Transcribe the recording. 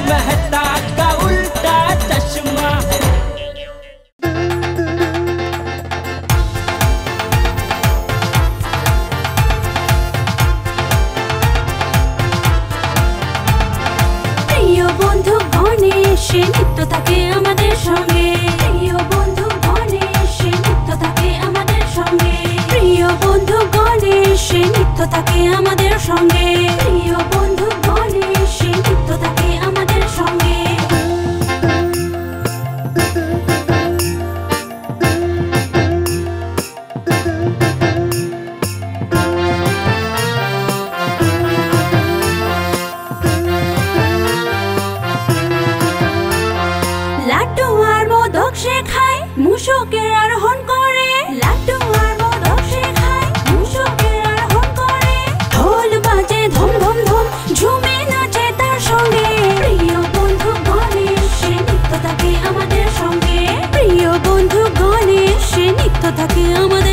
मेहता का उल्टा चश्मा। প্রিয় বন্ধু গণেশ নিত্য থাকে আমাদের সঙ্গে, প্রিয় বন্ধু গণেশ নিত্য থাকে আমাদের সঙ্গে, প্রিয় বন্ধু গণেশ নিত্য থাকে আমাদের সঙ্গে, প্রিয় বন্ধু গণেশ নিত্য থাকে আমাদের সঙ্গে। লাড্ডু আর মোদক সে খায়, মূষকের আরোহণ করে, লাড্ডু আর মোদক সে খায়, মূষকের আরোহণ করে, ঢোল বাজে ধম ধম ধম, ঝুমে নাচে তার সঙ্গে। প্রিয় বন্ধু গণেশ নিত্য থাকে আমাদের সঙ্গে, প্রিয় বন্ধু গণেশ নিত্য থাকে আমাদের